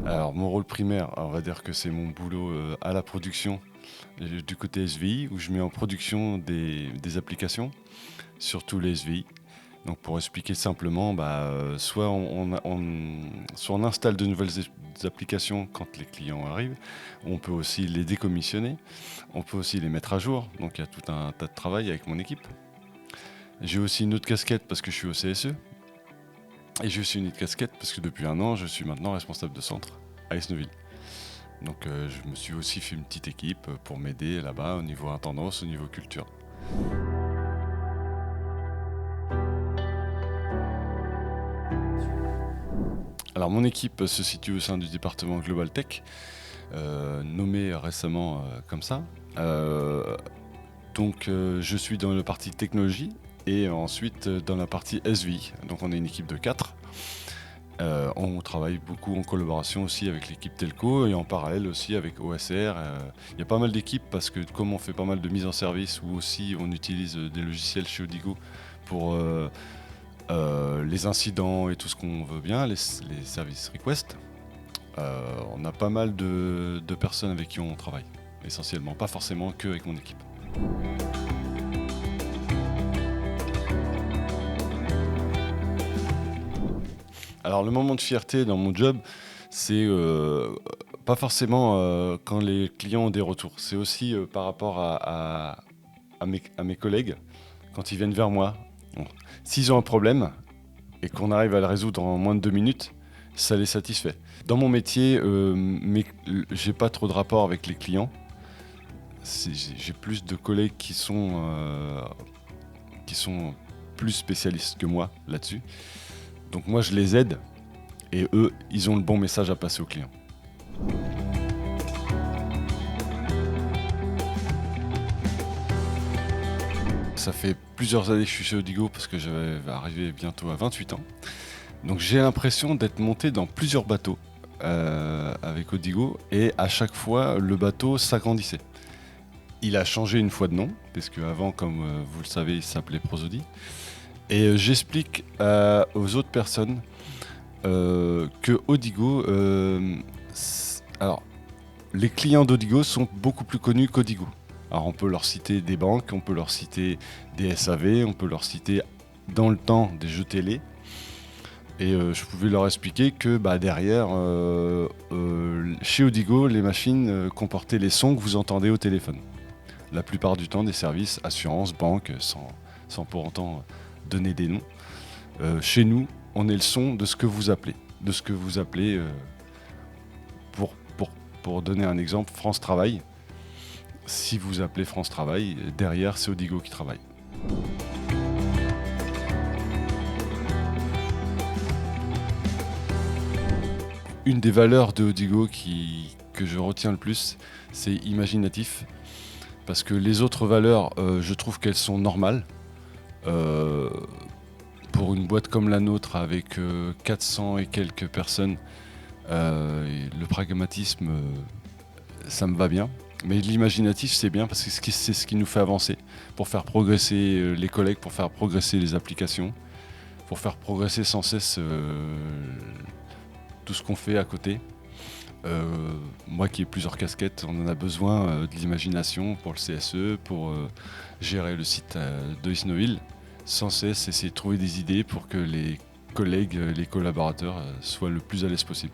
Alors mon rôle primaire, on va dire que c'est mon boulot à la production du côté SVI, où je mets en production des applications sur tous les SVI. Donc pour expliquer simplement, soit on installe de nouvelles applications quand les clients arrivent, on peut aussi les décommissionner, on peut aussi les mettre à jour, donc il y a tout un tas de travail avec mon équipe. J'ai aussi une autre casquette parce que je suis au CSE, et j'ai aussi une autre casquette parce que depuis un an, je suis maintenant responsable de centre à Esneville. Donc je me suis aussi fait une petite équipe pour m'aider là-bas au niveau intendance, au niveau culture. Alors mon équipe se situe au sein du département Global Tech, nommé récemment comme ça. Je suis dans la partie technologie et ensuite dans la partie SVI. Donc on est une équipe de 4. On travaille beaucoup en collaboration aussi avec l'équipe Telco et en parallèle aussi avec OSR. Il y a pas mal d'équipes parce que comme on fait pas mal de mise en service ou aussi on utilise des logiciels chez Odigo pour les incidents et tout ce qu'on veut bien, les services request, on a pas mal de personnes avec qui on travaille, essentiellement, pas forcément que avec mon équipe. Alors le moment de fierté dans mon job, c'est pas forcément quand les clients ont des retours, c'est aussi par rapport à mes collègues, quand ils viennent vers moi. Bon, s'ils ont un problème et qu'on arrive à le résoudre en moins de 2 minutes, ça les satisfait. Dans mon métier, j'ai pas trop de rapport avec les clients. J'ai plus de collègues qui sont plus spécialistes que moi là-dessus. Donc moi je les aide et eux ils ont le bon message à passer aux clients. Ça fait plusieurs années que je suis chez Odigo parce que je vais arriver bientôt à 28 ans. Donc j'ai l'impression d'être monté dans plusieurs bateaux avec Odigo et à chaque fois le bateau s'agrandissait. Il a changé une fois de nom, parce qu'avant, comme vous le savez, il s'appelait Prosody. Et j'explique aux autres personnes que Odigo, alors les clients d'Odigo sont beaucoup plus connus qu'Odigo. Alors on peut leur citer des banques, on peut leur citer des SAV, on peut leur citer dans le temps des jeux télé. Et je pouvais leur expliquer que derrière, chez Odigo, les machines comportaient les sons que vous entendez au téléphone. La plupart du temps des services assurance, banque, sans pour autant donner des noms. Chez nous, on est le son de ce que vous appelez. De ce que vous appelez, pour donner un exemple, France Travail. Si vous appelez France Travail, derrière c'est Odigo qui travaille. Une des valeurs de Odigo que je retiens le plus, c'est imaginatif. Parce que les autres valeurs, je trouve qu'elles sont normales. Pour une boîte comme la nôtre, avec 400 et quelques personnes, le pragmatisme, ça me va bien. Mais l'imaginatif, c'est bien parce que c'est ce qui nous fait avancer, pour faire progresser les collègues, pour faire progresser les applications, pour faire progresser sans cesse tout ce qu'on fait à côté. Moi qui ai plusieurs casquettes, on en a besoin de l'imagination pour le CSE, pour gérer le site de Esneville, sans cesse essayer de trouver des idées pour que les collègues, les collaborateurs soient le plus à l'aise possible.